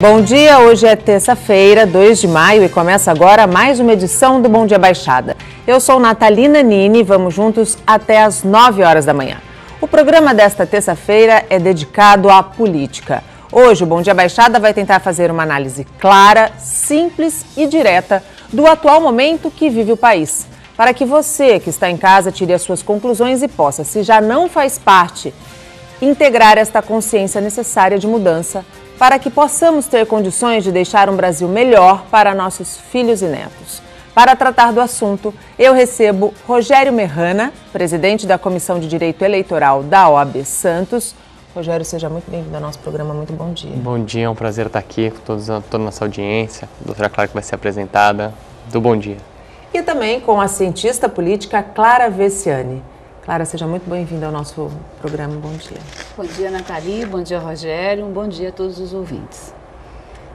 Bom dia, hoje é terça-feira, 2 de maio e começa agora mais uma edição do Bom Dia Baixada. Eu sou Natalina Nini e vamos juntos até às 9 horas da manhã. O programa desta terça-feira é dedicado à política. Hoje o Bom Dia Baixada vai tentar fazer uma análise clara, simples e direta do atual momento que vive o país. Para que você que está em casa tire as suas conclusões e possa, se já não faz parte, integrar esta consciência necessária de mudança para que possamos ter condições de deixar um Brasil melhor para nossos filhos e netos. Para tratar do assunto, eu recebo Rogério Merrana, presidente da Comissão de Direito Eleitoral da OAB Santos. Rogério, seja muito bem-vindo ao nosso programa, muito bom dia. Bom dia, é um prazer estar aqui com toda a nossa audiência, a doutora Clara que vai ser apresentada, do bom dia. E também com a cientista política Clara Vessiani. Clara, seja muito bem-vinda ao nosso programa, bom dia. Bom dia, Nathalie, bom dia, Rogério, bom dia a todos os ouvintes.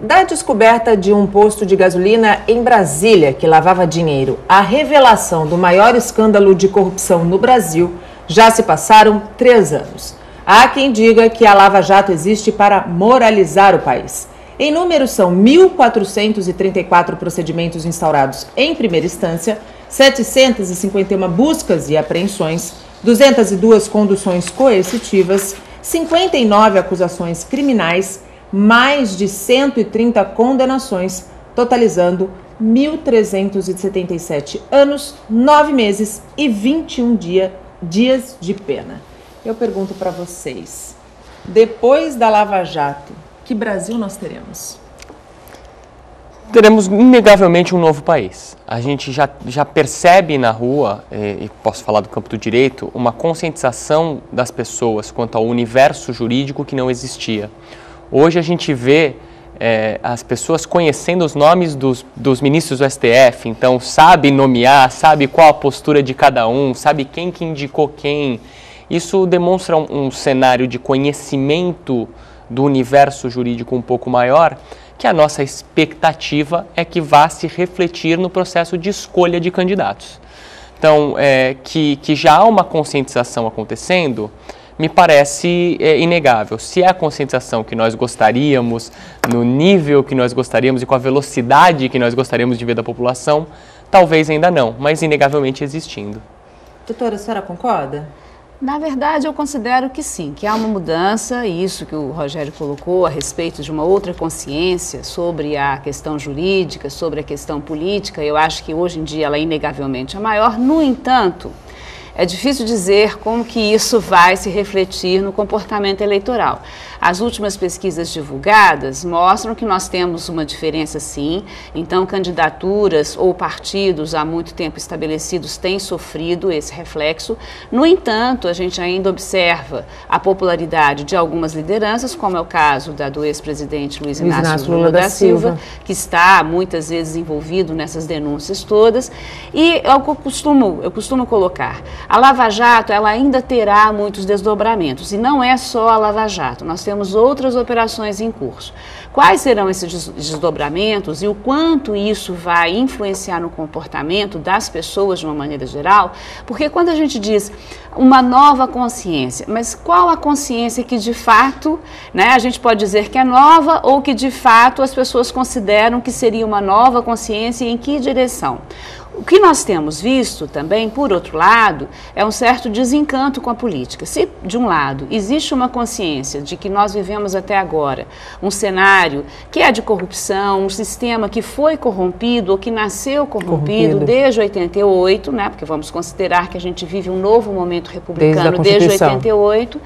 Da descoberta de um posto de gasolina em Brasília que lavava dinheiro à revelação do maior escândalo de corrupção no Brasil, já se passaram 3 anos. Há quem diga que a Lava Jato existe para moralizar o país. Em número, são 1.434 procedimentos instaurados em primeira instância, 751 buscas e apreensões, 202 conduções coercitivas, 59 acusações criminais, mais de 130 condenações, totalizando 1.377 anos, 9 meses e 21 dias de pena. Eu pergunto para vocês, depois da Lava Jato, que Brasil nós teremos? Teremos inegavelmente um novo país. A gente já percebe na rua, e posso falar do campo do direito, uma conscientização das pessoas quanto ao universo jurídico que não existia. Hoje a gente vê as pessoas conhecendo os nomes dos ministros do STF, então sabe nomear, sabe qual a postura de cada um, sabe quem que indicou quem. Isso demonstra um cenário de conhecimento do universo jurídico um pouco maior, que a nossa expectativa é que vá se refletir no processo de escolha de candidatos. Então, que já há uma conscientização acontecendo, me parece inegável. Se é a conscientização que nós gostaríamos, no nível que nós gostaríamos e com a velocidade que nós gostaríamos de ver da população, talvez ainda não, mas inegavelmente existindo. Doutora, a senhora concorda? Na verdade, eu considero que sim, que há uma mudança, e isso que o Rogério colocou a respeito de uma outra consciência sobre a questão jurídica, sobre a questão política, eu acho que hoje em dia ela é inegavelmente a maior. No entanto, é difícil dizer como que isso vai se refletir no comportamento eleitoral. As últimas pesquisas divulgadas mostram que nós temos uma diferença sim, então candidaturas ou partidos há muito tempo estabelecidos têm sofrido esse reflexo. No entanto, a gente ainda observa a popularidade de algumas lideranças, como é o caso do ex-presidente Luiz Inácio Lula da Silva, que está muitas vezes envolvido nessas denúncias todas. E eu costumo colocar, a Lava Jato ela ainda terá muitos desdobramentos, e não é só a Lava Jato, nós temos outras operações em curso. Quais serão esses desdobramentos e o quanto isso vai influenciar no comportamento das pessoas de uma maneira geral? Porque quando a gente diz uma nova consciência, mas qual a consciência que de fato, a gente pode dizer que é nova ou que de fato as pessoas consideram que seria uma nova consciência e em que direção? O que nós temos visto também, por outro lado, é um certo desencanto com a política. Se, de um lado, existe uma consciência de que nós vivemos até agora um cenário que é de corrupção, um sistema que foi corrompido ou que nasceu corrompido desde 88, porque vamos considerar que a gente vive um novo momento republicano desde 88.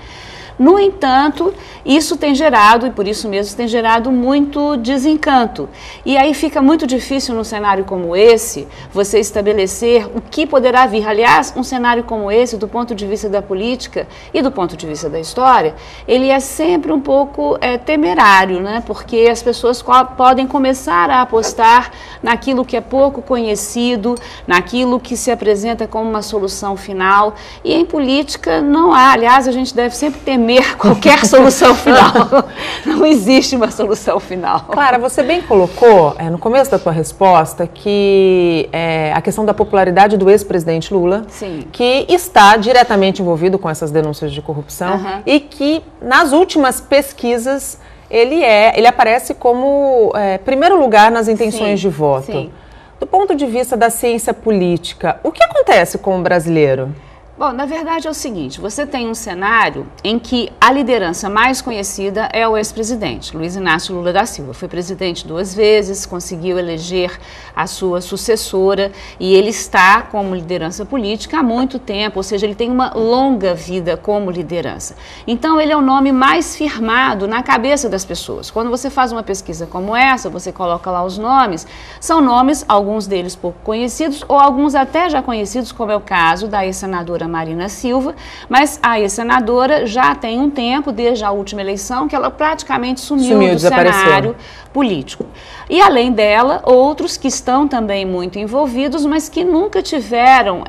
No entanto, isso tem gerado, e por isso mesmo tem gerado muito desencanto. E aí fica muito difícil num cenário como esse, você estabelecer o que poderá vir. Aliás, um cenário como esse, do ponto de vista da política e do ponto de vista da história, ele é sempre um pouco temerário, porque as pessoas podem começar a apostar naquilo que é pouco conhecido, naquilo que se apresenta como uma solução final. E em política não há, aliás, a gente deve sempre temer qualquer solução final. Não existe uma solução final. Clara, você bem colocou no começo da tua resposta que a questão da popularidade do ex-presidente Lula, sim, que está diretamente envolvido com essas denúncias de corrupção e que nas últimas pesquisas ele aparece como primeiro lugar nas intenções de voto. Sim. Do ponto de vista da ciência política, o que acontece com o brasileiro? Bom, na verdade é o seguinte, você tem um cenário em que a liderança mais conhecida é o ex-presidente, Luiz Inácio Lula da Silva. Foi presidente 2 vezes, conseguiu eleger a sua sucessora e ele está como liderança política há muito tempo, ou seja, ele tem uma longa vida como liderança. Então ele é o nome mais firmado na cabeça das pessoas. Quando você faz uma pesquisa como essa, você coloca lá os nomes, são nomes, alguns deles pouco conhecidos ou alguns até já conhecidos, como é o caso da ex-senadora Marina Silva, mas a ex-senadora já tem um tempo, desde a última eleição, que ela praticamente sumiu do cenário político. E além dela, outros que estão também muito envolvidos, mas que nunca tiveram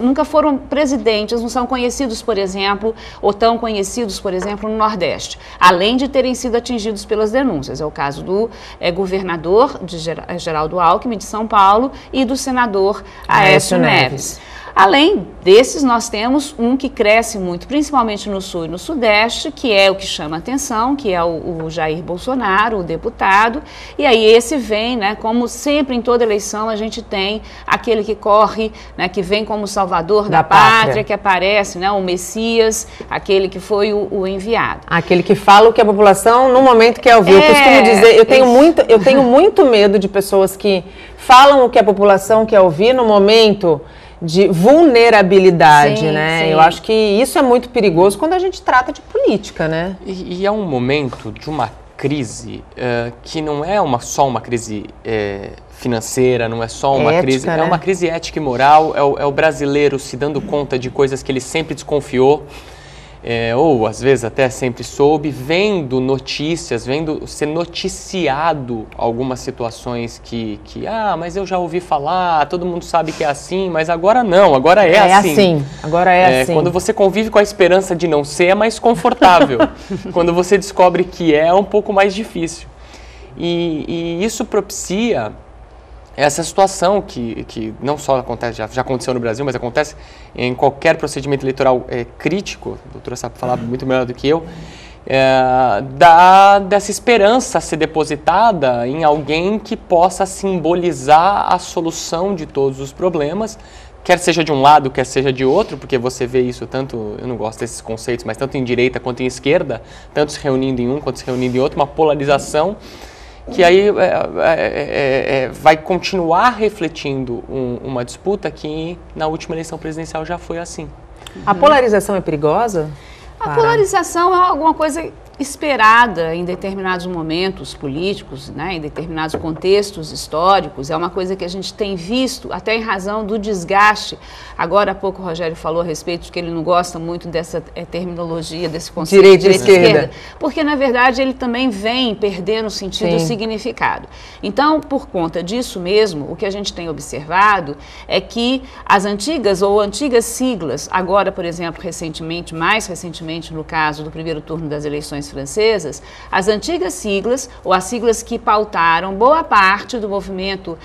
nunca foram presidentes, não são conhecidos, por exemplo, ou tão conhecidos, por exemplo, no Nordeste, além de terem sido atingidos pelas denúncias. É o caso do governador Geraldo Alckmin, de São Paulo, e do senador Aécio Neves. Além desses, nós temos um que cresce muito, principalmente no Sul e no Sudeste, que é o que chama a atenção, que é o Jair Bolsonaro, o deputado. E aí esse vem, né, como sempre em toda eleição, a gente tem aquele que corre, né, que vem como salvador da pátria, que aparece, né, o Messias, aquele que foi o enviado. Aquele que fala o que a população no momento quer ouvir. Eu costumo dizer, eu tenho muito medo de pessoas que falam o que a população quer ouvir no momento de vulnerabilidade, né? Sim. Eu acho que isso é muito perigoso quando a gente trata de política, né? E é um momento de uma crise que não é só uma crise financeira, não é só uma crise, né? É uma crise ética e moral, é o brasileiro se dando conta de coisas que ele sempre desconfiou, ou às vezes até sempre soube, vendo notícias, vendo ser noticiado algumas situações que mas eu já ouvi falar, todo mundo sabe que é assim, mas agora não, agora é assim. Agora é assim. Quando você convive com a esperança de não ser, é mais confortável. Quando você descobre que é um pouco mais difícil. E isso propicia essa situação que não só acontece, já aconteceu no Brasil, mas acontece em qualquer procedimento eleitoral crítico, a doutora sabe falar muito melhor do que eu, dessa esperança ser depositada em alguém que possa simbolizar a solução de todos os problemas, quer seja de um lado, quer seja de outro, porque você vê isso tanto, eu não gosto desses conceitos, mas tanto em direita quanto em esquerda, tanto se reunindo em um quanto se reunindo em outro, uma polarização que aí vai continuar refletindo uma disputa que na última eleição presidencial já foi assim. A polarização é perigosa? A polarização é alguma coisa esperada em determinados momentos políticos, né, em determinados contextos históricos. É uma coisa que a gente tem visto, até em razão do desgaste. Agora há pouco o Rogério falou a respeito de que ele não gosta muito dessa terminologia, desse conceito de direita e esquerda, porque na verdade ele também vem perdendo o sentido e o significado. Então, por conta disso mesmo, o que a gente tem observado é que as antigas siglas, agora, por exemplo, mais recentemente no caso do primeiro turno das eleições francesas, as antigas siglas, ou as siglas que pautaram boa parte do movimento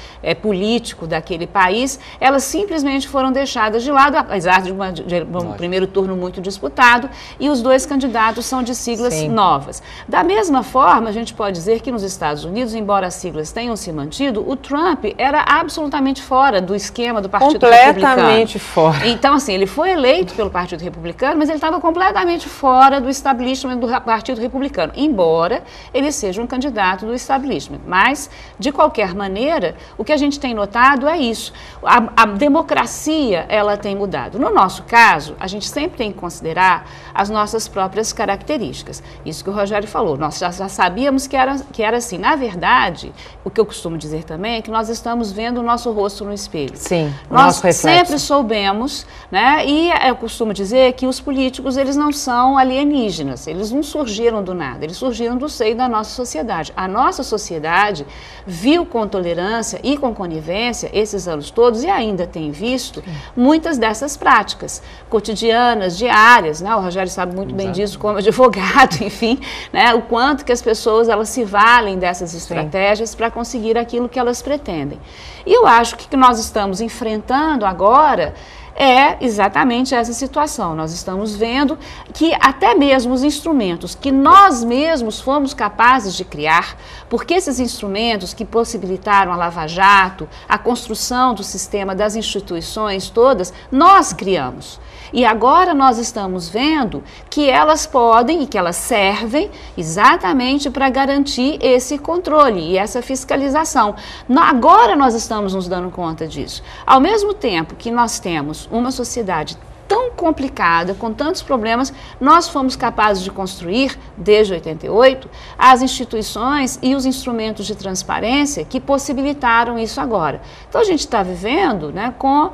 político daquele país, elas simplesmente foram deixadas de lado, apesar de um primeiro turno muito disputado, e os dois candidatos são de siglas novas. Da mesma forma, a gente pode dizer que nos Estados Unidos, embora as siglas tenham se mantido, o Trump era absolutamente fora do esquema do Partido Republicano. Completamente fora. Então, assim, ele foi eleito pelo Partido Republicano, mas ele estava completamente fora do establishment do Partido Republicano, embora ele seja um candidato do establishment. Mas, de qualquer maneira, o que a gente tem notado é isso. A democracia, ela tem mudado. No nosso caso, a gente sempre tem que considerar as nossas próprias características. Isso que o Rogério falou, nós já sabíamos que era assim. Na verdade, o que eu costumo dizer também é que nós estamos vendo o nosso rosto no espelho. Sim, nós sempre soubemos, né? E eu costumo dizer que os políticos, eles não são alienígenas, eles não surgiram do nada, eles surgiram do seio da nossa sociedade. A nossa sociedade viu com tolerância e com conivência esses anos todos e ainda tem visto muitas dessas práticas cotidianas, diárias, né? O Rogério sabe muito bem disso como advogado, enfim, né? O quanto que as pessoas elas se valem dessas estratégias para conseguir aquilo que elas pretendem. E eu acho que o que nós estamos enfrentando agora é exatamente essa situação. Nós estamos vendo que até mesmo os instrumentos que nós mesmos fomos capazes de criar, porque esses instrumentos que possibilitaram a Lava Jato, a construção do sistema das instituições todas, nós criamos. E agora nós estamos vendo que elas podem e que elas servem exatamente para garantir esse controle e essa fiscalização. Agora nós estamos nos dando conta disso. Ao mesmo tempo que nós temos uma sociedade tão complicada, com tantos problemas, nós fomos capazes de construir, desde 88, as instituições e os instrumentos de transparência que possibilitaram isso agora. Então, a gente está vivendo, né, com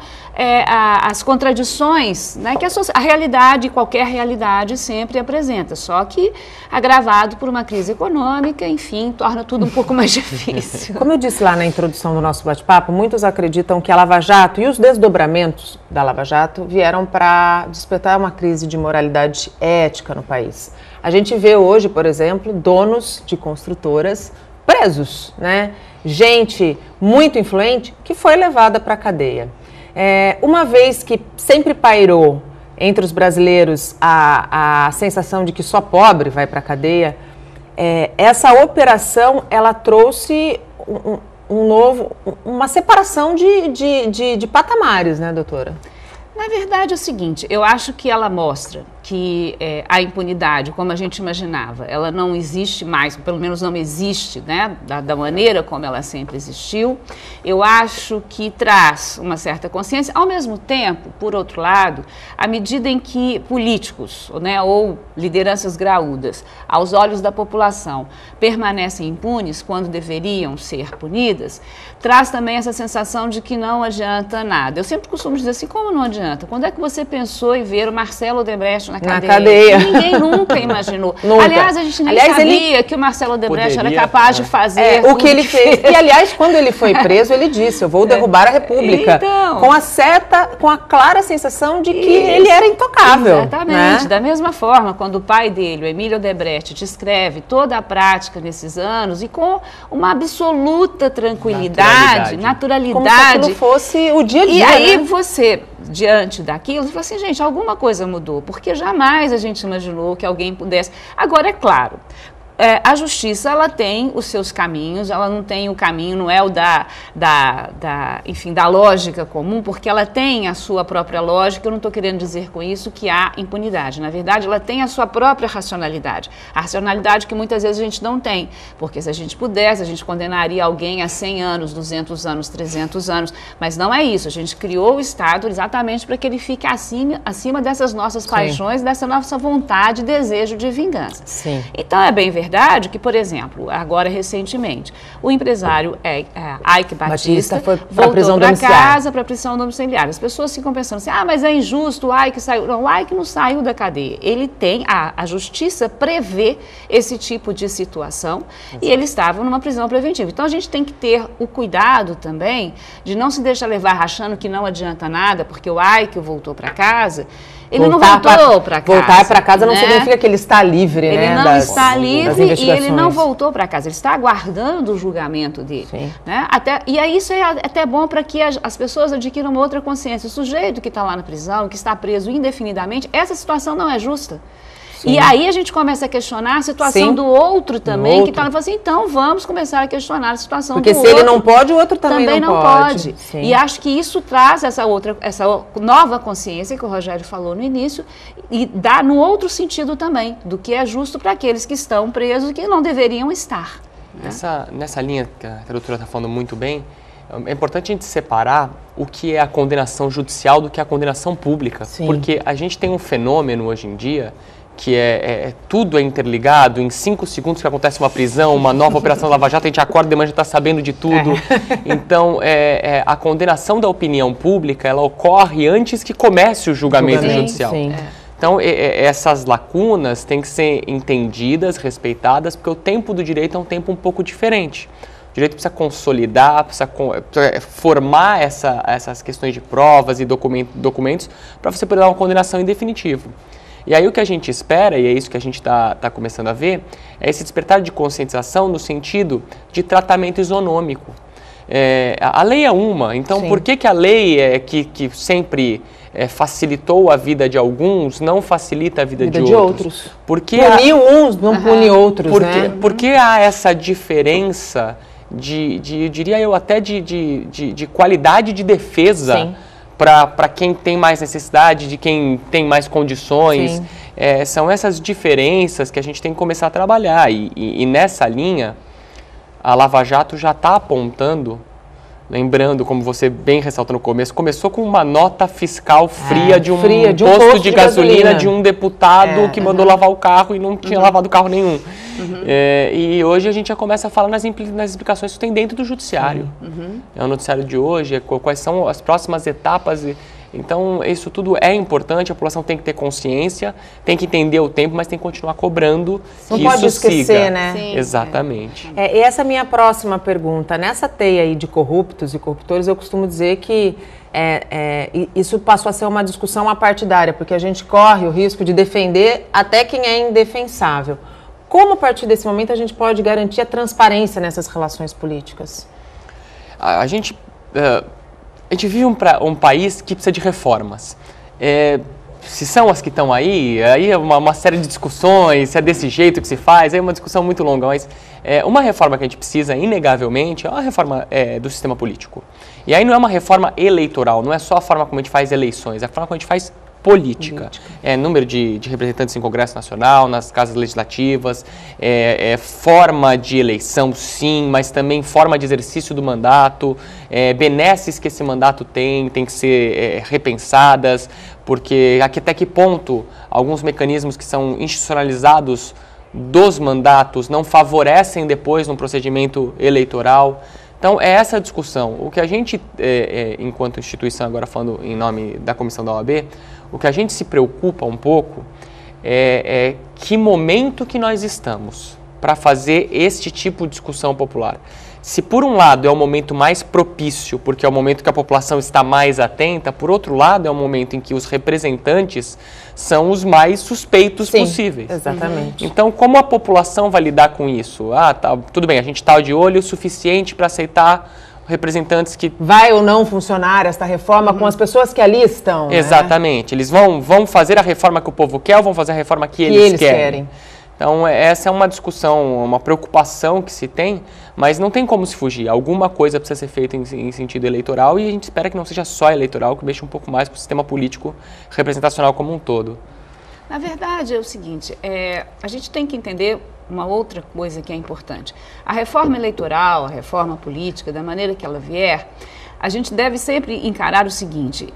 as contradições, né, que a realidade, qualquer realidade, sempre apresenta, só que agravado por uma crise econômica, enfim, torna tudo um pouco mais difícil. Como eu disse lá na introdução do nosso bate-papo, muitos acreditam que a Lava Jato e os desdobramentos da Lava Jato vieram para despertar uma crise de moralidade ética no país. A gente vê hoje, por exemplo, donos de construtoras presos, né? Gente muito influente que foi levada para a cadeia. Uma vez que sempre pairou entre os brasileiros a sensação de que só pobre vai para a cadeia, essa operação ela trouxe uma separação de patamares, né, doutora? Na verdade é o seguinte, eu acho que ela mostra que a impunidade, como a gente imaginava, ela não existe mais, pelo menos não existe, né, da maneira como ela sempre existiu. Eu acho que traz uma certa consciência, ao mesmo tempo, por outro lado, à medida em que políticos, né, ou lideranças graúdas, aos olhos da população, permanecem impunes quando deveriam ser punidas, traz também essa sensação de que não adianta nada. Eu sempre costumo dizer assim, como não adianta? Quando é que você pensou em ver o Marcelo Odebrecht na cadeia? Ninguém nunca imaginou. Nunca. Aliás, a gente nem sabia que o Marcelo Odebrecht era capaz de fazer o que ele fez. E, aliás, quando ele foi preso, ele disse, eu vou derrubar a República. Então, com a clara sensação de que ele era intocável. Exatamente. Né? Da mesma forma, quando o pai dele, o Emílio Odebrecht, descreve toda a prática nesses anos e com uma absoluta tranquilidade, naturalidade. Como se aquilo fosse o dia a dia. E aí né? você, diante daquilo, você fala assim, gente, alguma coisa mudou, porque jamais a gente imaginou que alguém pudesse. Agora, é claro, a justiça, ela tem os seus caminhos, ela não tem o caminho, não é o enfim, da lógica comum, porque ela tem a sua própria lógica. Eu não estou querendo dizer com isso que há impunidade. Na verdade, ela tem a sua própria racionalidade. A racionalidade que muitas vezes a gente não tem, porque se a gente pudesse, a gente condenaria alguém a 100 anos, 200 anos, 300 anos, mas não é isso. A gente criou o Estado exatamente para que ele fique acima dessas nossas paixões, dessa nossa vontade e desejo de vingança. Sim. Então, é bem verdade que, por exemplo, agora recentemente, o empresário Eike Batista voltou para casa para prisão domiciliar. As pessoas ficam pensando assim, mas é injusto, o Eike saiu. Não, o Eike não saiu da cadeia. Ele tem, a justiça prevê esse tipo de situação. Exato. E ele estava numa prisão preventiva. Então, a gente tem que ter o cuidado também de não se deixar levar achando que não adianta nada, porque o Eike voltou para casa. Ele não voltou para casa. Voltar para casa não significa que ele está livre, ele né? Ele não está livre e ele não voltou para casa. Ele está aguardando o julgamento dele. Né? E aí isso é até bom para que as pessoas adquiram uma outra consciência. O sujeito que está lá na prisão, que está preso indefinidamente, essa situação não é justa. Sim. E aí a gente começa a questionar a situação do outro também, que está lá e fala assim, então vamos começar a questionar a situação do outro. Porque se ele não pode, o outro também não pode. E acho que isso traz essa nova consciência que o Rogério falou no início e dá no outro sentido também, do que é justo para aqueles que estão presos e que não deveriam estar. Né? Nessa linha que a doutora está falando muito bem, é importante a gente separar o que é a condenação judicial do que é a condenação pública. Sim. Porque a gente tem um fenômeno hoje em dia que tudo é interligado, em 5 segundos que acontece uma prisão, uma nova operação Lava Jato, a gente acorda de manhã já está sabendo de tudo. Então, a condenação da opinião pública, ela ocorre antes que comece o julgamento judicial. Sim. Então, essas lacunas têm que ser entendidas, respeitadas, porque o tempo do direito é um tempo um pouco diferente. O direito precisa consolidar, precisa formar essas questões de provas e documentos para você poder dar uma condenação em definitivo. E aí o que a gente espera, e é isso que a gente está começando a ver, é esse despertar de conscientização no sentido de tratamento isonômico. A lei é uma, então Sim. por que a lei que sempre facilitou a vida de alguns não facilita a vida de outros? Porque punir uns, não punir outros, né? Porque há essa diferença eu diria eu, até de qualidade de defesa para quem tem mais necessidade, de quem tem mais condições. São essas diferenças que a gente tem que começar a trabalhar. E nessa linha, a Lava Jato já está apontando, lembrando, como você bem ressaltou no começo, começou com uma nota fiscal fria de um posto de gasolina de um deputado que mandou lavar o carro e não tinha lavado carro nenhum. E hoje a gente já começa a falar nas implicações que tem dentro do judiciário. É o noticiário de hoje, quais são as próximas etapas. Então, isso tudo é importante, a população tem que ter consciência, tem que entender o tempo, mas tem que continuar cobrando que isso siga. Não pode esquecer, né? Sim, exatamente. E essa é a minha próxima pergunta. Nessa teia aí de corruptos e corruptores, eu costumo dizer que isso passou a ser uma discussão apartidária, porque a gente corre o risco de defender até quem é indefensável. Como, a partir desse momento, a gente pode garantir a transparência nessas relações políticas? A gente vive um país que precisa de reformas. Se são as que estão aí é uma série de discussões, se é desse jeito que se faz, é uma discussão muito longa, mas uma reforma que a gente precisa, inegavelmente, é uma reforma do sistema político. E aí não é uma reforma eleitoral, não é só a forma como a gente faz eleições, é a forma como a gente faz política. Número de representantes em Congresso Nacional, nas casas legislativas, forma de eleição, sim, mas também forma de exercício do mandato, benesses que esse mandato tem que ser repensadas, porque até que ponto alguns mecanismos que são institucionalizados dos mandatos não favorecem depois no procedimento eleitoral. Então, é essa a discussão. O que a gente, enquanto instituição, agora falando em nome da comissão da OAB, o que a gente se preocupa um pouco é que momento que nós estamos para fazer este tipo de discussão popular. Se por um lado é o momento mais propício, porque é o momento que a população está mais atenta, por outro lado é o momento em que os representantes são os mais suspeitos possíveis. Exatamente. Então, como a população vai lidar com isso? Tudo bem, a gente está de olho o suficiente para aceitar representantes que... Vai ou não funcionar esta reforma com as pessoas que ali estão, Exatamente. Né? Eles vão fazer a reforma que o povo quer ou vão fazer a reforma que eles querem? Então, essa é uma discussão, uma preocupação que se tem, mas não tem como se fugir. Alguma coisa precisa ser feita em sentido eleitoral e a gente espera que não seja só eleitoral, que mexa um pouco mais com o sistema político representacional como um todo. Na verdade, é o seguinte, a gente tem que entender uma outra coisa que é importante. A reforma eleitoral, a reforma política, da maneira que ela vier, a gente deve sempre encarar o seguinte,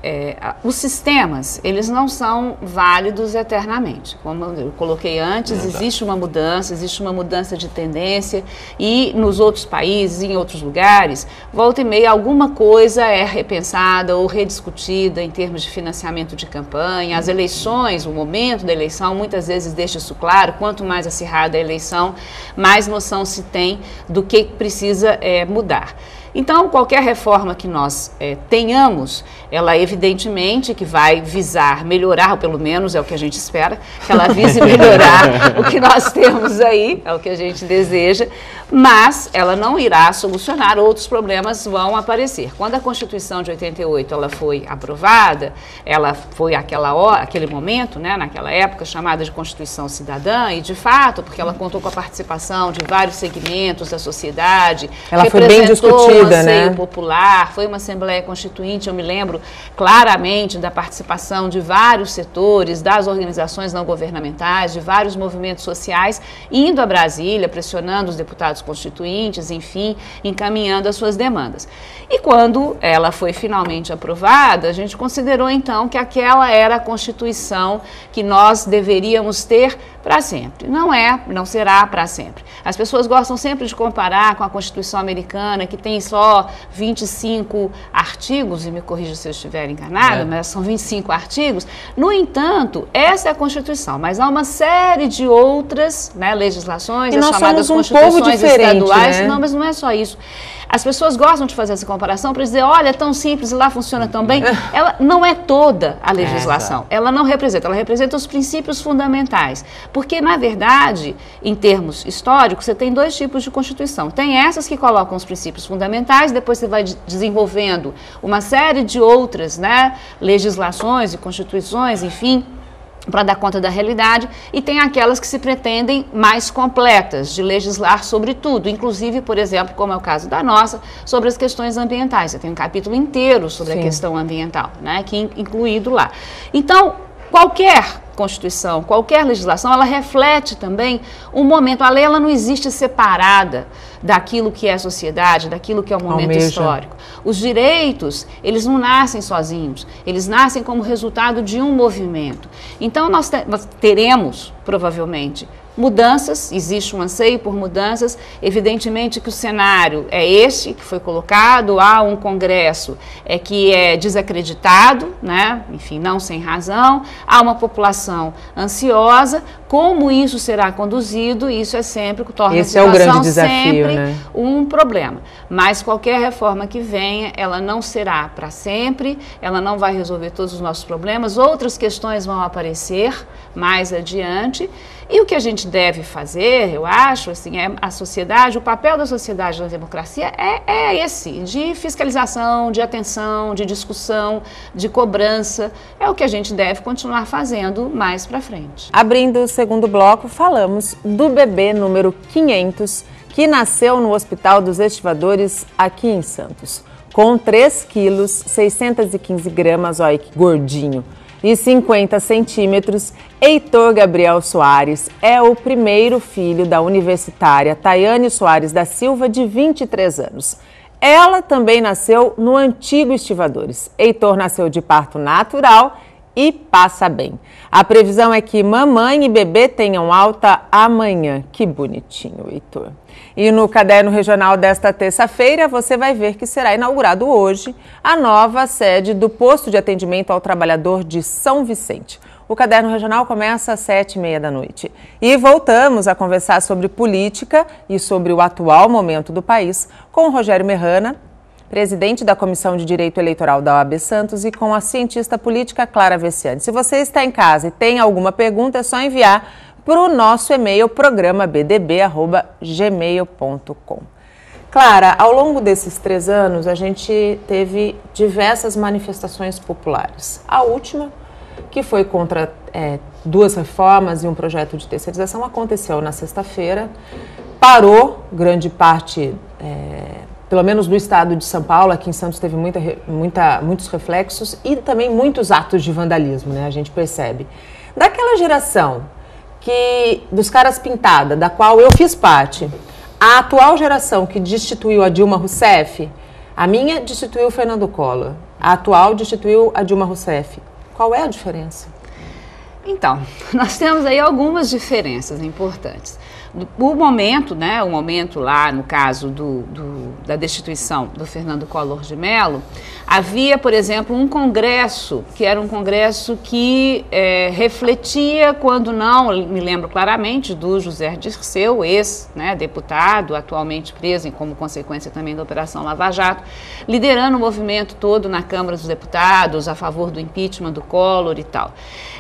os sistemas, eles não são válidos eternamente. Como eu coloquei antes, existe uma mudança de tendência e nos outros países, em outros lugares, volta e meia alguma coisa é repensada ou rediscutida em termos de financiamento de campanha. As eleições, o momento da eleição, muitas vezes deixa isso claro, quanto mais acirrada a eleição, mais noção se tem do que precisa mudar. Então, qualquer reforma que nós tenhamos, ela evidentemente que vai visar melhorar, ou pelo menos é o que a gente espera, que ela vise melhorar o que nós temos aí, é o que a gente deseja, mas ela não irá solucionar, outros problemas vão aparecer. Quando a Constituição de 88 ela foi aprovada, ela foi aquele momento, né, naquela época, chamada de Constituição Cidadã, e de fato, porque ela contou com a participação de vários segmentos da sociedade, ela foi bem discutida. Anseio popular, foi uma Assembleia Constituinte, eu me lembro claramente da participação de vários setores, das organizações não governamentais, de vários movimentos sociais, indo a Brasília, pressionando os deputados constituintes, enfim, encaminhando as suas demandas. E quando ela foi finalmente aprovada, a gente considerou então que aquela era a Constituição que nós deveríamos ter para sempre. Não será para sempre. As pessoas gostam sempre de comparar com a Constituição americana, que tem só 25 artigos, e me corrija se eu estiver enganada, mas são 25 artigos. No entanto, essa é a Constituição, mas há uma série de outras legislações, as chamadas Constituições estaduais. Não, mas não é só isso. As pessoas gostam de fazer essa comparação para dizer, olha, é tão simples e lá funciona tão bem. Ela não é toda a legislação, ela não representa, ela representa os princípios fundamentais. Porque, na verdade, em termos históricos, você tem dois tipos de Constituição. Tem essas que colocam os princípios fundamentais, depois você vai desenvolvendo uma série de outras, né, legislações e constituições, enfim, para dar conta da realidade, e tem aquelas que se pretendem mais completas, de legislar sobre tudo, inclusive, por exemplo, como é o caso da nossa, sobre as questões ambientais. Você tem um capítulo inteiro sobre a questão ambiental, né, que incluído lá. Então, qualquer Constituição, qualquer legislação, ela reflete também um momento. A lei, ela não existe separada daquilo que é a sociedade, daquilo que é o momento histórico. Os direitos, eles não nascem sozinhos, eles nascem como resultado de um movimento. Então, nós teremos, provavelmente, mudanças, existe um anseio por mudanças, evidentemente que o cenário é este que foi colocado, há um Congresso que é desacreditado, né? Enfim, não sem razão, há uma população ansiosa, como isso será conduzido, isso é sempre, torna a situação o grande desafio, sempre, né? Um problema. Mas qualquer reforma que venha, ela não será para sempre, ela não vai resolver todos os nossos problemas, outras questões vão aparecer mais adiante. E o que a gente deve fazer, eu acho, assim, é a sociedade, o papel da sociedade na democracia é esse, de fiscalização, de atenção, de discussão, de cobrança. É o que a gente deve continuar fazendo mais para frente. Abrindo o segundo bloco, falamos do bebê número 500, que nasceu no Hospital dos Estivadores, aqui em Santos. Com 3 quilos, 615 gramas, olha que gordinho, e 50 centímetros, Heitor Gabriel Soares é o primeiro filho da universitária Tayane Soares da Silva, de 23 anos. Ela também nasceu no antigo Estivadores. Heitor nasceu de parto natural e passa bem. A previsão é que mamãe e bebê tenham alta amanhã. Que bonitinho, Heitor. E no Caderno Regional desta terça-feira, você vai ver que será inaugurado hoje a nova sede do Posto de Atendimento ao Trabalhador de São Vicente. O Caderno Regional começa às 7h30 da noite. E voltamos a conversar sobre política e sobre o atual momento do país com o Rogério Merrana, presidente da Comissão de Direito Eleitoral da OAB Santos, e com a cientista política Clara Vessiani. Se você está em casa e tem alguma pergunta, é só enviar para o nosso e-mail, programabdb@gmail.com. Clara, ao longo desses 3 anos, a gente teve diversas manifestações populares. A última, que foi contra 2 reformas e um projeto de terceirização, aconteceu na sexta-feira, parou grande parte, pelo menos do estado de São Paulo. Aqui em Santos teve muitos reflexos e também muitos atos de vandalismo, né? A gente percebe. Daquela geração dos caras pintada, da qual eu fiz parte, a atual geração que destituiu a Dilma Rousseff, a minha destituiu o Fernando Collor, a atual destituiu a Dilma Rousseff. Qual é a diferença? Então, nós temos aí algumas diferenças importantes. O momento, né, o momento lá, no caso da destituição do Fernando Collor de Mello, havia, por exemplo, um congresso, que era um congresso que refletia, quando não, me lembro claramente, do José Dirceu, ex-deputado, atualmente preso como consequência também da Operação Lava Jato, liderando o movimento todo na Câmara dos Deputados, a favor do impeachment do Collor e tal.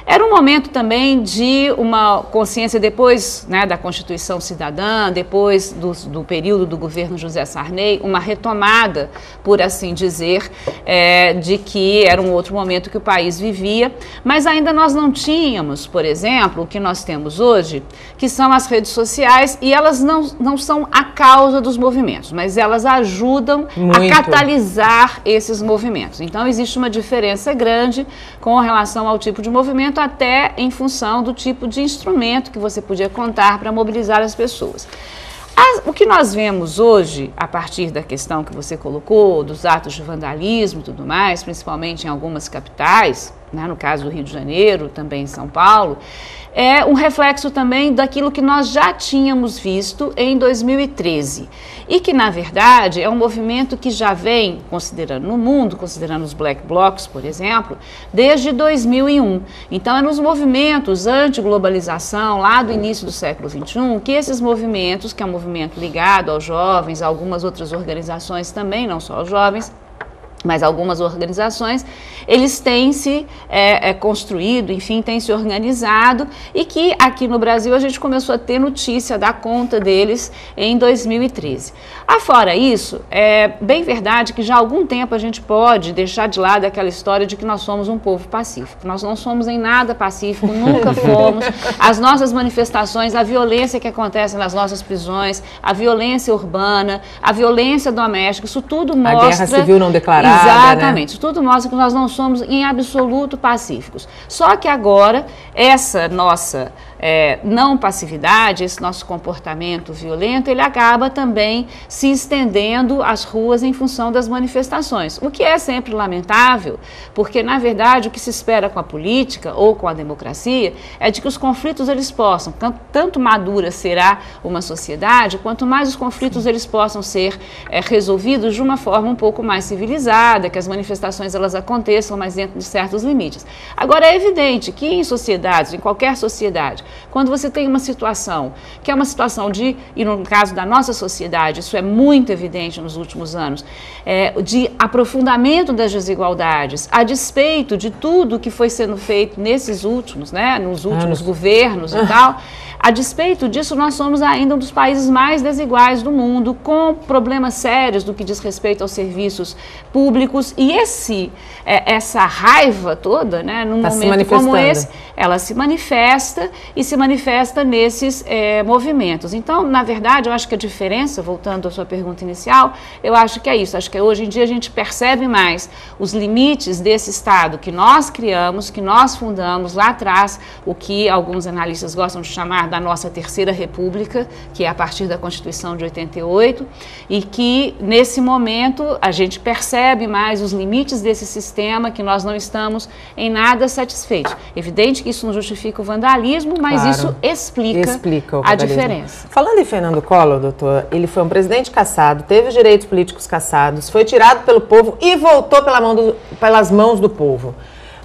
Era um momento também de uma consciência, depois, né, da Constituição Cidadã, depois do período do governo José Sarney, uma retomada, por assim dizer, de que era um outro momento que o país vivia, mas ainda nós não tínhamos, por exemplo, o que nós temos hoje, que são as redes sociais, e elas não são a causa dos movimentos, mas elas ajudam a catalisar esses movimentos. Então, existe uma diferença grande com relação ao tipo de movimento, até em função do tipo de instrumento que você podia contar para mobilizar as pessoas. O que nós vemos hoje, a partir da questão que você colocou, dos atos de vandalismo e tudo mais, principalmente em algumas capitais, né, no caso do Rio de Janeiro, também em São Paulo, é um reflexo também daquilo que nós já tínhamos visto em 2013 e que, na verdade, é um movimento que já vem, considerando no mundo, considerando os Black Blocs, por exemplo, desde 2001. Então, é nos movimentos anti-globalização, lá do início do século XXI, que esses movimentos, que é um movimento ligado aos jovens, a algumas outras organizações também, não só aos jovens, mas algumas organizações, eles têm se construído, enfim, têm se organizado e que aqui no Brasil a gente começou a ter notícia da conta deles em 2013. Afora isso, é bem verdade que já há algum tempo a gente pode deixar de lado aquela história de que nós somos um povo pacífico. Nós não somos em nada pacífico, nunca fomos. As nossas manifestações, a violência que acontece nas nossas prisões, a violência urbana, a violência doméstica, isso tudo mostra... A guerra civil não declarada. Exatamente, né? isso tudo mostra que nós não somos em absoluto pacíficos. Só que agora, essa nossa não passividade, esse nosso comportamento violento, ele acaba também se estendendo às ruas em função das manifestações, o que é sempre lamentável, porque, na verdade, o que se espera com a política ou com a democracia é de que os conflitos eles possam, tanto madura será uma sociedade, quanto mais os conflitos eles possam ser resolvidos de uma forma um pouco mais civilizada, que as manifestações elas aconteçam, mas dentro de certos limites. Agora, é evidente que em sociedades, em qualquer sociedade, quando você tem uma situação, que é uma situação de, e no caso da nossa sociedade, isso é muito evidente nos últimos anos, de aprofundamento das desigualdades, a despeito de tudo que foi sendo feito nesses últimos, né, nos últimos governos e tal, a despeito disso, nós somos ainda um dos países mais desiguais do mundo, com problemas sérios do que diz respeito aos serviços públicos, e essa raiva toda, né, num momento como esse, ela se manifesta e se manifesta nesses movimentos. Então, na verdade, eu acho que a diferença, voltando à sua pergunta inicial, eu acho que é isso. Acho que hoje em dia a gente percebe mais os limites desse Estado que nós criamos, que nós fundamos lá atrás, o que alguns analistas gostam de chamar da nossa Terceira República, que é a partir da Constituição de 88, e que, nesse momento, a gente percebe mais os limites desse sistema, que nós não estamos em nada satisfeitos. Evidente que isso não justifica o vandalismo, mas claro, isso explica a diferença. Falando em Fernando Collor, doutor, ele foi um presidente cassado, teve os direitos políticos cassados, foi tirado pelo povo e voltou pelas mãos do povo.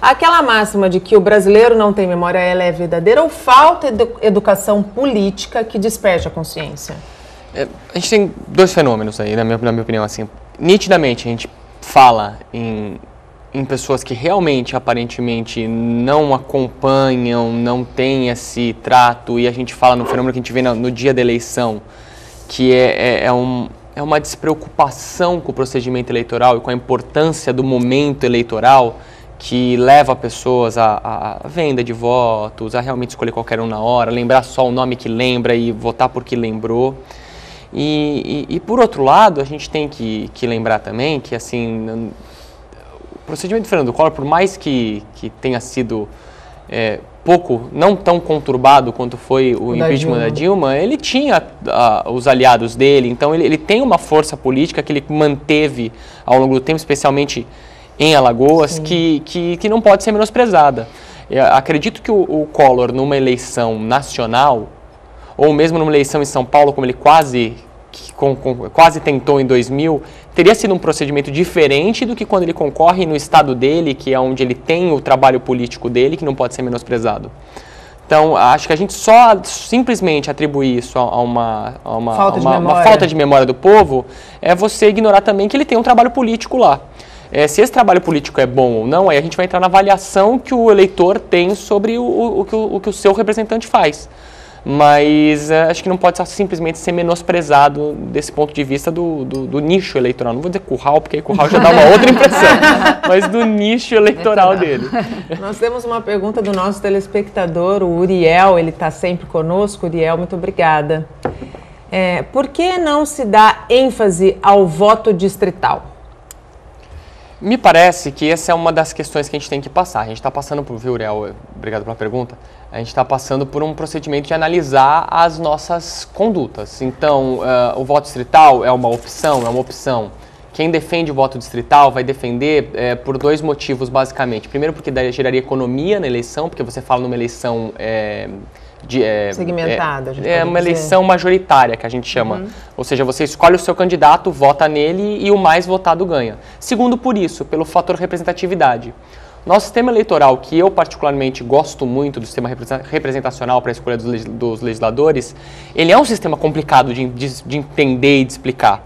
Aquela máxima de que o brasileiro não tem memória, ela é verdadeira ou falta educação política que desperte a consciência? A gente tem dois fenômenos aí, na minha opinião. Assim, nitidamente, a gente fala em pessoas que realmente, aparentemente, não acompanham, não têm esse trato, e a gente fala no fenômeno que a gente vê no dia da eleição, que é uma despreocupação com o procedimento eleitoral e com a importância do momento eleitoral, que leva pessoas à venda de votos, a realmente escolher qualquer um na hora, lembrar só o nome que lembra e votar porque lembrou. E por outro lado, a gente tem que lembrar também que, assim, o procedimento do Fernando Collor, por mais que tenha sido não tão conturbado quanto foi o impeachment da Dilma, ele tinha os aliados dele, então ele tem uma força política que ele manteve ao longo do tempo, especialmente em Alagoas, que não pode ser menosprezada. Eu acredito que o Collor, numa eleição nacional, ou mesmo numa eleição em São Paulo, como ele quase tentou em 2000, teria sido um procedimento diferente do que quando ele concorre no estado dele, que é onde ele tem o trabalho político dele, que não pode ser menosprezado. Então, acho que a gente só simplesmente atribuir isso a uma falta de memória do povo é você ignorar também que ele tem um trabalho político lá. Se esse trabalho político é bom ou não, aí a gente vai entrar na avaliação que o eleitor tem sobre o que o seu representante faz. Mas acho que não pode simplesmente ser menosprezado desse ponto de vista do nicho eleitoral. Não vou dizer curral, porque aí curral já dá uma outra impressão, mas do nicho eleitoral dele. Nós temos uma pergunta do nosso telespectador, o Uriel, ele está sempre conosco. Uriel, muito obrigada. Por que não se dá ênfase ao voto distrital? Me parece que essa é uma das questões que a gente tem que passar. A gente está passando por, viu, Uriel, obrigado pela pergunta, a gente está passando por um procedimento de analisar as nossas condutas. Então, o voto distrital é uma opção quem defende o voto distrital vai defender por dois motivos, basicamente. Primeiro, porque daí geraria economia na eleição, porque você fala numa eleição segmentada. Uma eleição majoritária, que a gente chama. Ou seja, você escolhe o seu candidato, vota nele e o mais votado ganha. Segundo, por isso, pelo fator representatividade. Nosso sistema eleitoral, que eu particularmente gosto muito do sistema representacional para a escolha dos legisladores, ele é um sistema complicado de entender e de explicar.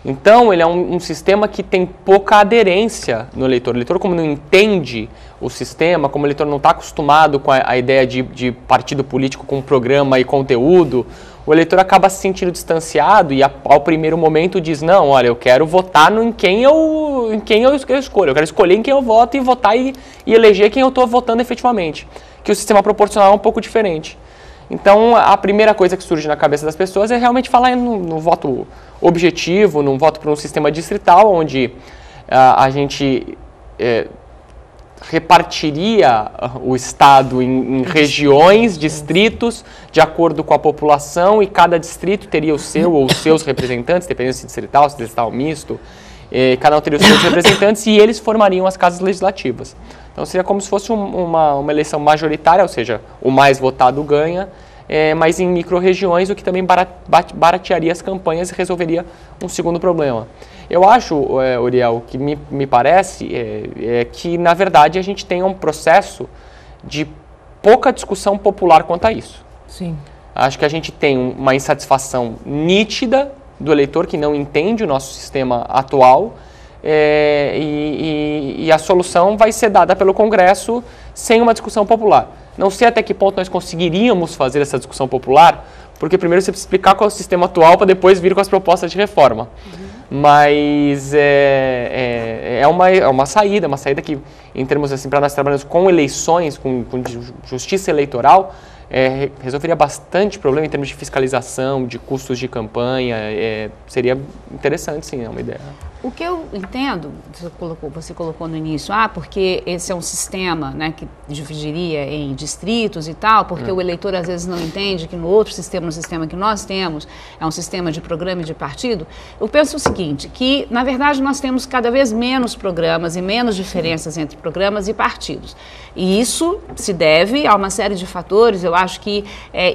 Então, ele é um sistema que tem pouca aderência no eleitor. O eleitor, como não entende o sistema, como o eleitor não está acostumado com a ideia de partido político com programa e conteúdo, o eleitor acaba se sentindo distanciado e ao primeiro momento diz, não, olha, eu quero votar em quem eu escolho, eu quero escolher em quem eu voto e votar e eleger quem eu estou votando efetivamente. Que o sistema proporcional é um pouco diferente. Então, a primeira coisa que surge na cabeça das pessoas é realmente falar no voto objetivo, num voto para um sistema distrital, onde a gente repartiria o Estado em regiões, distritos, de acordo com a população, e cada distrito teria o seu ou os seus representantes, dependendo se distrital misto, cada um teria os seus representantes e eles formariam as casas legislativas. Então seria como se fosse uma eleição majoritária, ou seja, o mais votado ganha, mas em micro-regiões, o que também baratearia as campanhas e resolveria um segundo problema. Eu acho, Uriel, que me parece que, na verdade, a gente tem um processo de pouca discussão popular quanto a isso. Sim. Acho que a gente tem uma insatisfação nítida do eleitor que não entende o nosso sistema atual e a solução vai ser dada pelo Congresso sem uma discussão popular. Não sei até que ponto nós conseguiríamos fazer essa discussão popular, porque primeiro você precisa explicar qual é o sistema atual para depois vir com as propostas de reforma. Mas é uma saída que, em termos assim, para nós trabalharmos com eleições, com justiça eleitoral, resolveria bastante problema em termos de fiscalização, de custos de campanha, seria interessante, sim, é uma ideia. O que eu entendo, você colocou no início, porque esse é um sistema, né, que dividiria em distritos e tal, porque o eleitor às vezes não entende que no outro sistema, no sistema que nós temos, é um sistema de programa e de partido. Eu penso o seguinte, que na verdade nós temos cada vez menos programas e menos diferenças entre programas e partidos. E isso se deve a uma série de fatores. Eu acho que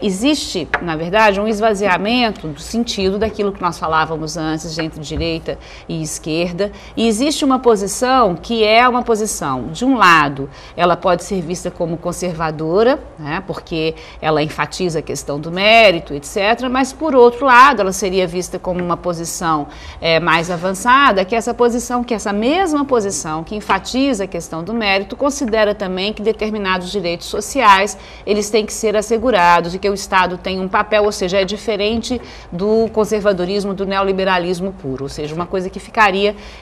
existe, na verdade, um esvaziamento do sentido daquilo que nós falávamos antes, entre direita e esquerda, e existe uma posição que é uma posição, de um lado, ela pode ser vista como conservadora, né, porque ela enfatiza a questão do mérito, etc., mas, por outro lado, ela seria vista como uma posição mais avançada, que essa mesma posição que enfatiza a questão do mérito, considera também que determinados direitos sociais, eles têm que ser assegurados e que o Estado tem um papel, ou seja, é diferente do conservadorismo, do neoliberalismo puro, ou seja, uma coisa que ficaria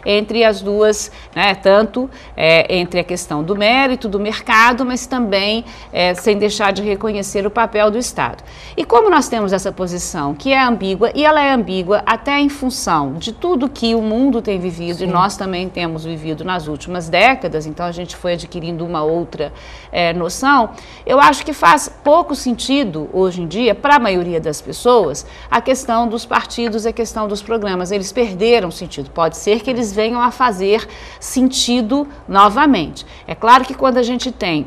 entre as duas, né, tanto entre a questão do mérito, do mercado, mas também sem deixar de reconhecer o papel do Estado. E como nós temos essa posição que é ambígua, e ela é ambígua até em função de tudo que o mundo tem vivido, sim, e nós também temos vivido nas últimas décadas, então a gente foi adquirindo uma outra noção, eu acho que faz pouco sentido hoje em dia, para a maioria das pessoas, a questão dos partidos, a questão dos programas. Eles perderam sentido. Pode ser que eles venham a fazer sentido novamente. É claro que quando a gente tem,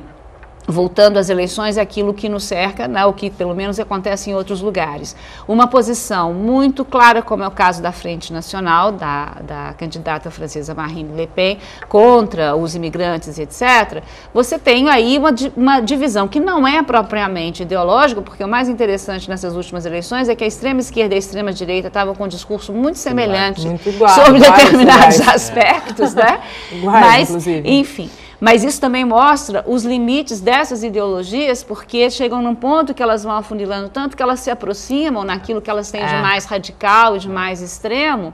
voltando às eleições, aquilo que nos cerca, né, o que pelo menos acontece em outros lugares, uma posição muito clara, como é o caso da Frente Nacional, da candidata francesa Marine Le Pen, contra os imigrantes, etc., você tem aí uma divisão que não é propriamente ideológica, porque o mais interessante nessas últimas eleições é que a extrema esquerda e a extrema direita estavam com um discurso muito semelhante sobre determinados aspectos, né? Mas, inclusive, enfim. Mas isso também mostra os limites dessas ideologias, porque chegam num ponto que elas vão afunilando tanto que elas se aproximam naquilo que elas têm de mais radical e de mais extremo.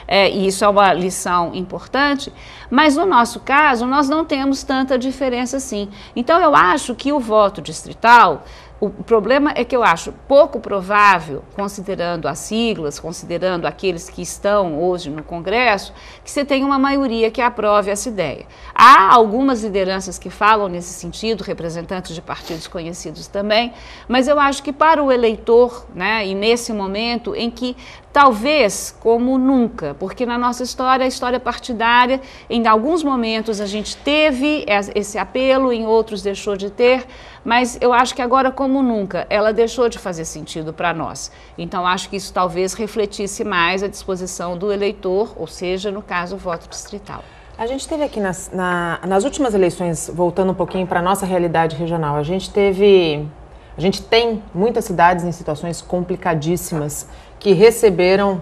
E isso é uma lição importante, mas no nosso caso nós não temos tanta diferença assim. Então eu acho que o voto distrital, o problema é que eu acho pouco provável, considerando as siglas, considerando aqueles que estão hoje no Congresso, que você tenha uma maioria que aprove essa ideia. Há algumas lideranças que falam nesse sentido, representantes de partidos conhecidos também, mas eu acho que para o eleitor, né, e nesse momento em que talvez como nunca, porque na nossa história, a história partidária, em alguns momentos a gente teve esse apelo, em outros deixou de ter, mas eu acho que agora como nunca, ela deixou de fazer sentido para nós. Então acho que isso talvez refletisse mais a disposição do eleitor, ou seja, no caso, o voto distrital. A gente teve aqui nas últimas eleições, voltando um pouquinho para a nossa realidade regional, a gente tem muitas cidades em situações complicadíssimas que receberam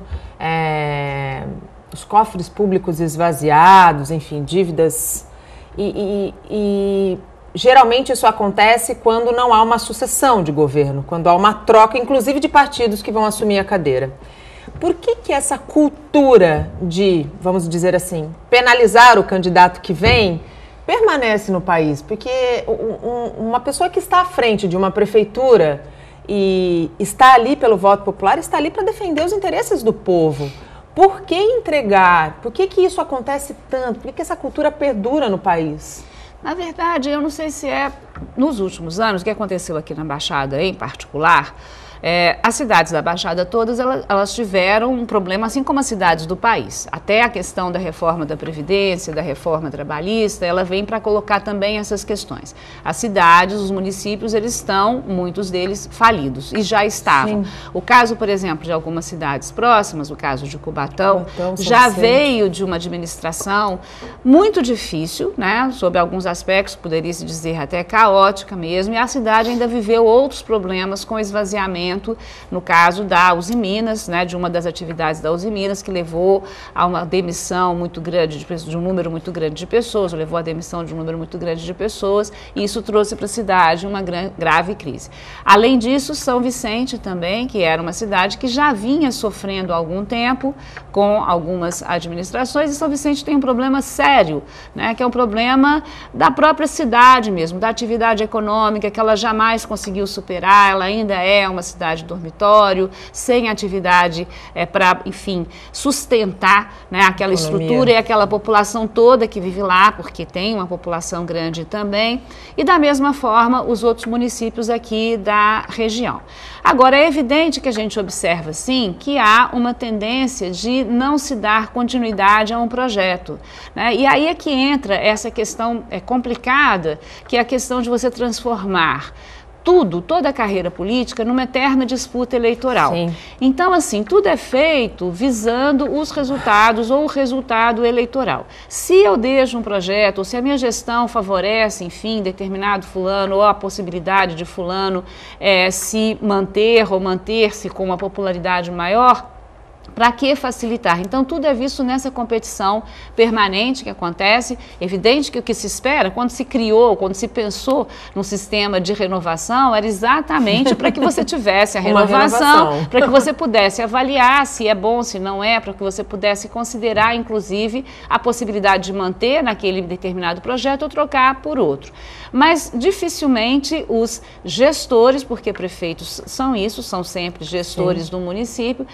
os cofres públicos esvaziados, enfim, dívidas. E geralmente isso acontece quando não há uma sucessão de governo, quando há uma troca, inclusive de partidos que vão assumir a cadeira. Por que essa cultura de, vamos dizer assim, penalizar o candidato que vem permanece no país? Porque uma pessoa que está à frente de uma prefeitura e está ali pelo voto popular, está ali para defender os interesses do povo. Por que entregar? Por que isso acontece tanto? Por que essa cultura perdura no país? Na verdade, eu não sei se nos últimos anos, o que aconteceu aqui na Baixada em particular, as cidades da Baixada todas, elas tiveram um problema, assim como as cidades do país. Até a questão da reforma da Previdência, da reforma trabalhista, ela vem para colocar também essas questões. As cidades, os municípios, eles estão, muitos deles, falidos, e já estavam. Sim. O caso, por exemplo, de algumas cidades próximas, o caso de Cubatão já veio de uma administração muito difícil, né, sob alguns aspectos, poderia se dizer até caótica mesmo, e a cidade ainda viveu outros problemas com esvaziamento, no caso da Uzi Minas, né, de uma das atividades da Uzi Minas, que levou a uma demissão muito grande de um número muito grande de pessoas, levou à demissão de um número muito grande de pessoas, e isso trouxe para a cidade uma grave crise. Além disso, São Vicente também, que era uma cidade que já vinha sofrendo há algum tempo com algumas administrações, e São Vicente tem um problema sério, né, que é um problema da própria cidade mesmo, da atividade econômica, que ela jamais conseguiu superar, ela ainda é uma cidade dormitório, sem atividade para, enfim, sustentar, né, aquela estrutura e aquela população toda que vive lá, porque tem uma população grande também, e da mesma forma os outros municípios aqui da região. Agora, é evidente que a gente observa, sim, que há uma tendência de não se dar continuidade a um projeto, né? E aí é que entra essa questão complicada, que é a questão de você transformar toda a carreira política numa eterna disputa eleitoral. Sim. Então, assim, tudo é feito visando os resultados ou o resultado eleitoral. Se eu deixo um projeto, ou se a minha gestão favorece, enfim, determinado fulano, ou a possibilidade de fulano se manter ou manter-se com uma popularidade maior, para que facilitar? Então, tudo é visto nessa competição permanente que acontece. Evidente que o que se espera, quando se criou, quando se pensou num sistema de renovação, era exatamente para que você tivesse a renovação, para que você pudesse avaliar se é bom, se não é, para que você pudesse considerar, inclusive, a possibilidade de manter naquele determinado projeto ou trocar por outro. Mas, dificilmente, os gestores, porque prefeitos são isso, são sempre gestores do município,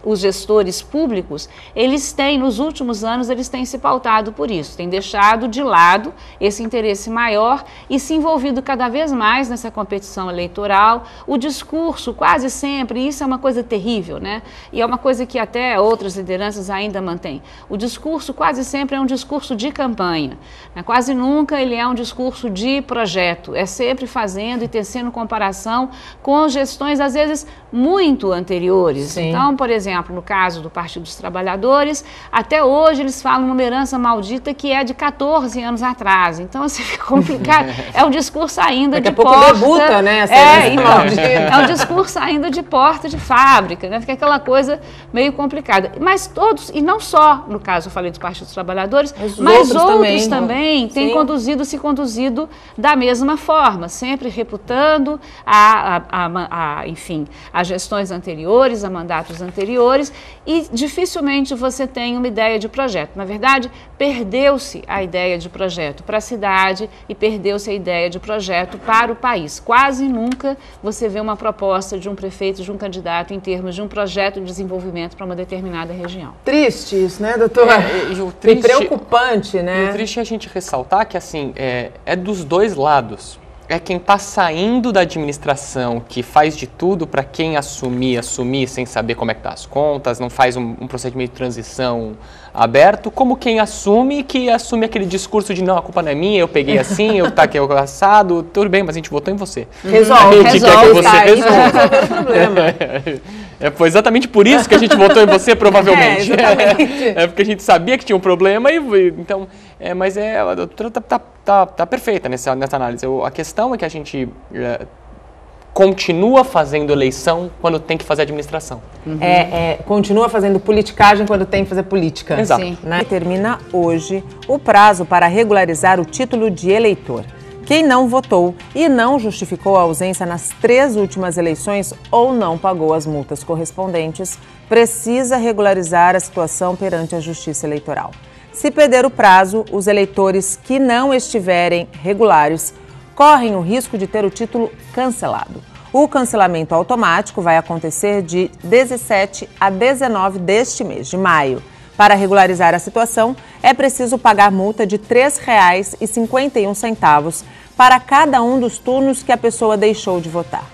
os gestores públicos, eles têm, nos últimos anos, eles têm se pautado por isso, têm deixado de lado esse interesse maior e se envolvido cada vez mais nessa competição eleitoral. O discurso, quase sempre, isso é uma coisa terrível, né? E é uma coisa que até outras lideranças ainda mantêm. O discurso quase sempre é um discurso de campanha, né? Quase nunca ele é um discurso de projeto, é sempre fazendo e tecendo comparação com gestões, às vezes, muito anteriores. Sim. Então, por exemplo, no caso do Partido dos Trabalhadores, até hoje eles falam uma herança maldita que é de 14 anos atrás. Então, assim, fica complicado. É um discurso ainda de porta... Daqui a pouco debuta, né? É um discurso ainda de porta de fábrica, né? Fica aquela coisa meio complicada. Mas todos, e não só, no caso eu falei do Partido dos Trabalhadores, mas outros também têm se conduzido da mesma forma, sempre reputando enfim, a gestões anteriores, a mandatos anteriores, e dificilmente você tem uma ideia de projeto. Na verdade, perdeu-se a ideia de projeto para a cidade e perdeu-se a ideia de projeto para o país. Quase nunca você vê uma proposta de um prefeito, de um candidato em termos de um projeto de desenvolvimento para uma determinada região. Triste isso, né, doutora? E preocupante, né? E o triste é a gente ressaltar que, assim, é dos dois lados. é quem está saindo da administração, que faz de tudo para quem assumir sem saber como é que tá as contas, não faz um procedimento de transição aberto, como quem assume aquele discurso de não, a culpa não é minha, eu peguei assim, eu tá aqui assado, tudo bem, mas a gente votou em você. Resolve quer que você resolva o problema. Foi exatamente por isso que a gente votou em você, provavelmente. Exatamente. É porque a gente sabia que tinha um problema então... mas a doutora tá perfeita nessa análise. A questão é que a gente continua fazendo eleição quando tem que fazer administração. Continua fazendo politicagem quando tem que fazer política. Exato. Sim. Né? Termina hoje o prazo para regularizar o título de eleitor. Quem não votou e não justificou a ausência nas 3 últimas eleições ou não pagou as multas correspondentes, precisa regularizar a situação perante a Justiça Eleitoral. Se perder o prazo, os eleitores que não estiverem regulares correm o risco de ter o título cancelado. O cancelamento automático vai acontecer de 17 a 19 deste mês de maio. Para regularizar a situação, é preciso pagar multa de R$ 3,51 para cada um dos turnos que a pessoa deixou de votar.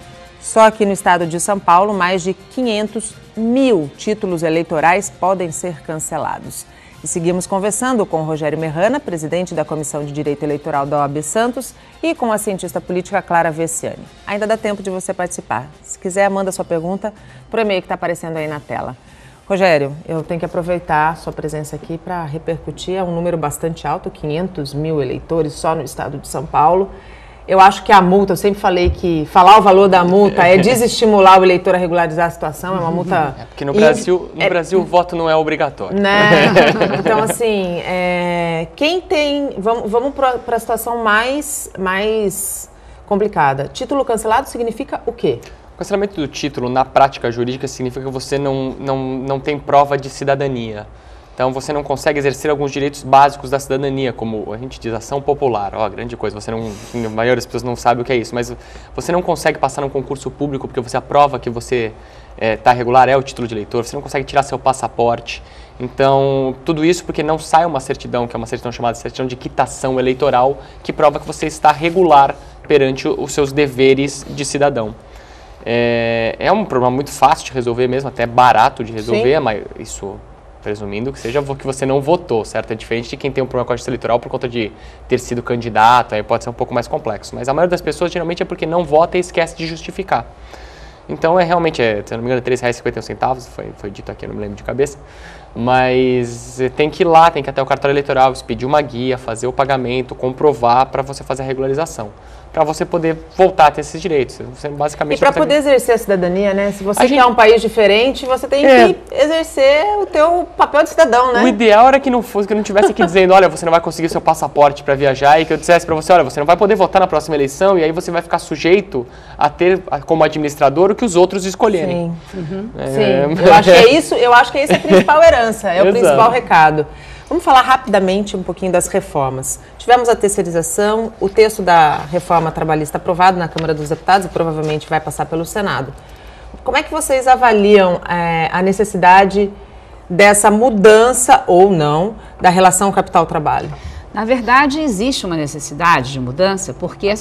Só que no estado de São Paulo, mais de 500 mil títulos eleitorais podem ser cancelados. E seguimos conversando com o Rogério Merrana, presidente da Comissão de Direito Eleitoral da OAB Santos, e com a cientista política Clara Vessiani. Ainda dá tempo de você participar. Se quiser, manda sua pergunta para o e-mail que está aparecendo aí na tela. Rogério, eu tenho que aproveitar a sua presença aqui para repercutir. É um número bastante alto, 500 mil eleitores só no estado de São Paulo. Eu acho que a multa, eu sempre falei que falar o valor da multa é desestimular o eleitor a regularizar a situação, é uma multa... Porque no Brasil o voto não é obrigatório. Né? Então, assim, quem tem... Vamos para a situação mais complicada. Título cancelado significa o quê? O cancelamento do título, na prática jurídica, significa que você não tem prova de cidadania. Então, você não consegue exercer alguns direitos básicos da cidadania, como a gente diz, ação popular. Grande coisa, a maioria das pessoas não sabe o que é isso, mas você não consegue passar num concurso público porque você aprova que você está regular, é o título de eleitor, você não consegue tirar seu passaporte. Então, tudo isso porque não sai uma certidão, que é uma certidão chamada certidão de quitação eleitoral, que prova que você está regular perante os seus deveres de cidadão. É um problema muito fácil de resolver mesmo, até barato de resolver, mas isso presumindo que seja que você não votou, certo? É diferente de quem tem um problema com a justiça eleitoral por conta de ter sido candidato, aí pode ser um pouco mais complexo. Mas a maioria das pessoas geralmente é porque não vota e esquece de justificar. Então realmente, se eu não me engano, R$ 3,51, foi dito aqui, eu não me lembro de cabeça. Mas tem que ir lá, tem que ir até o cartório eleitoral, pedir uma guia, fazer o pagamento, comprovar para você fazer a regularização. Para você poder voltar a ter esses direitos. Você basicamente e para poder exercer a cidadania, né? Se você quer um país diferente, você tem que exercer o teu papel de cidadão, né? O ideal era que não tivesse aqui dizendo, olha, você não vai conseguir seu passaporte para viajar, e que eu dissesse para você, olha, você não vai poder votar na próxima eleição, e aí você vai ficar sujeito a ter como administrador o que os outros escolherem. Sim. Sim. Eu acho que isso é a principal herança, o principal recado. Vamos falar rapidamente um pouquinho das reformas. Tivemos a terceirização, o texto da reforma trabalhista aprovado na Câmara dos Deputados e provavelmente vai passar pelo Senado. Como é que vocês avaliam a necessidade dessa mudança ou não da relação capital-trabalho? Na verdade, existe uma necessidade de mudança, porque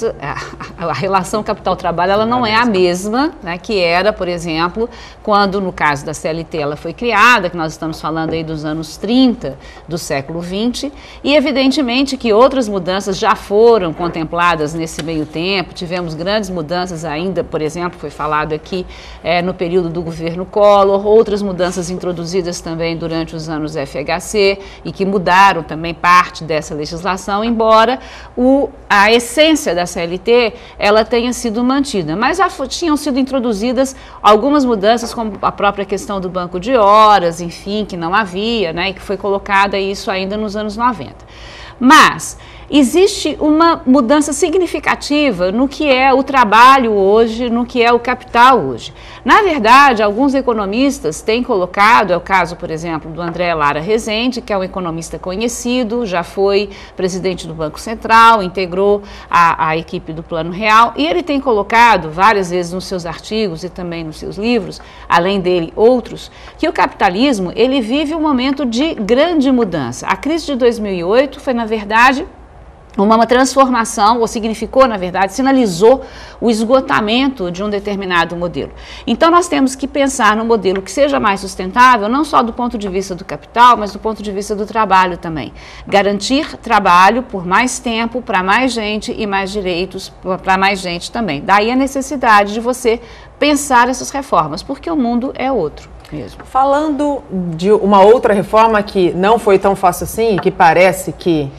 a relação capital-trabalho ela não é a mesma, né, que era, por exemplo, quando, no caso da CLT, ela foi criada, que nós estamos falando aí dos anos 30 do século XX, e evidentemente que outras mudanças já foram contempladas nesse meio tempo, tivemos grandes mudanças ainda, por exemplo, foi falado aqui no período do governo Collor, outras mudanças introduzidas também durante os anos FHC e que mudaram também parte dessa legislação, embora a essência da CLT ela tenha sido mantida, mas já tinham sido introduzidas algumas mudanças, como a própria questão do banco de horas, enfim, que não havia, né, e que foi colocada isso ainda nos anos 90. Mas existe uma mudança significativa no que é o trabalho hoje, no que é o capital hoje. Na verdade, alguns economistas têm colocado, é o caso, por exemplo, do André Lara Rezende, que é um economista conhecido, já foi presidente do Banco Central, integrou a equipe do Plano Real, e ele tem colocado várias vezes nos seus artigos e também nos seus livros, além dele outros, que o capitalismo ele vive um momento de grande mudança. A crise de 2008 foi, na verdade, uma transformação, ou significou, na verdade, sinalizou o esgotamento de um determinado modelo. Então, nós temos que pensar num modelo que seja mais sustentável, não só do ponto de vista do capital, mas do ponto de vista do trabalho também. Garantir trabalho por mais tempo, para mais gente e mais direitos para mais gente também. Daí a necessidade de você pensar essas reformas, porque o mundo é outro mesmo. Falando de uma outra reforma que não foi tão fácil assim, que parece que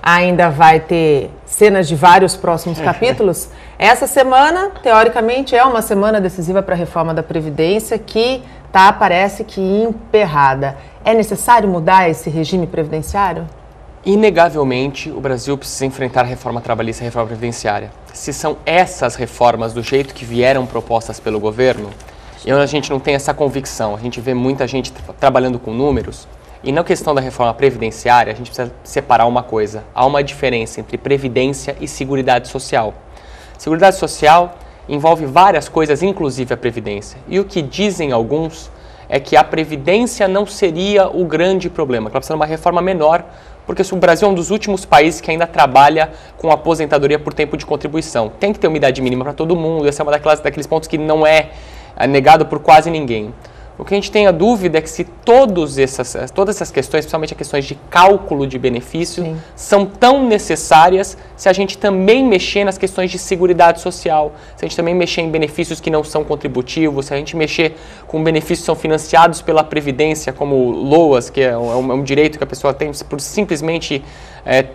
ainda vai ter cenas de vários próximos capítulos. Essa semana, teoricamente, é uma semana decisiva para a reforma da Previdência que parece que emperrada. É necessário mudar esse regime previdenciário? Inegavelmente, o Brasil precisa enfrentar a reforma trabalhista e a reforma previdenciária. Se são essas reformas do jeito que vieram propostas pelo governo, a gente não tem essa convicção. A gente vê muita gente trabalhando com números. E na questão da reforma previdenciária, a gente precisa separar uma coisa. Há uma diferença entre previdência e seguridade social. Seguridade social envolve várias coisas, inclusive a previdência. E o que dizem alguns é que a previdência não seria o grande problema, que ela precisa de uma reforma menor, porque o Brasil é um dos últimos países que ainda trabalha com aposentadoria por tempo de contribuição. Tem que ter uma idade mínima para todo mundo, esse é um daqueles pontos que não é negado por quase ninguém. O que a gente tem a dúvida é que se todas essas questões, principalmente as questões de cálculo de benefício, sim, são tão necessárias se a gente também mexer nas questões de seguridade social, se a gente também mexer em benefícios que não são contributivos, se a gente mexer com benefícios que são financiados pela Previdência, como LOAS, que é um direito que a pessoa tem por simplesmente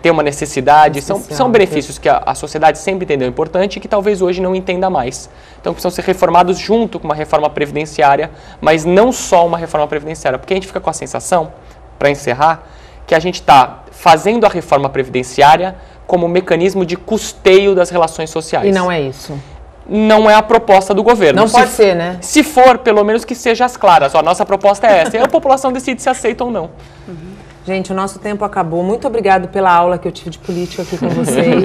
ter uma necessidade. São benefícios que a sociedade sempre entendeu importante e que talvez hoje não entenda mais. Então precisam ser reformados junto com uma reforma previdenciária, mas não só uma reforma previdenciária, porque a gente fica com a sensação, para encerrar, que a gente está fazendo a reforma previdenciária como um mecanismo de custeio das relações sociais. E não é isso. Não é a proposta do governo. Não pode ser, né? Se for, pelo menos que seja às claras. A nossa proposta é essa. E a população decide se aceita ou não. Gente, o nosso tempo acabou. Muito obrigado pela aula que eu tive de política aqui com vocês.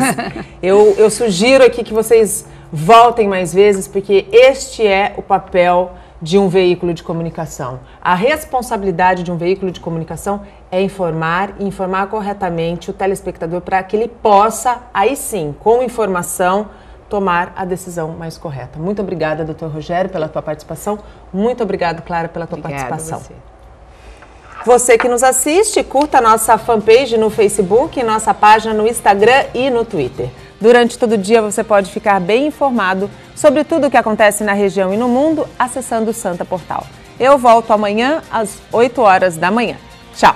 Eu sugiro aqui que vocês voltem mais vezes, porque este é o papel de um veículo de comunicação. A responsabilidade de um veículo de comunicação é informar e informar corretamente o telespectador para que ele possa, aí sim, com informação, tomar a decisão mais correta. Muito obrigada, doutor Rogério, pela tua participação. Muito obrigado, Clara, pela tua participação. Você que nos assiste, curta a nossa fanpage no Facebook, nossa página no Instagram e no Twitter. Durante todo o dia você pode ficar bem informado sobre tudo o que acontece na região e no mundo acessando o Santa Portal. Eu volto amanhã às 8 horas da manhã. Tchau!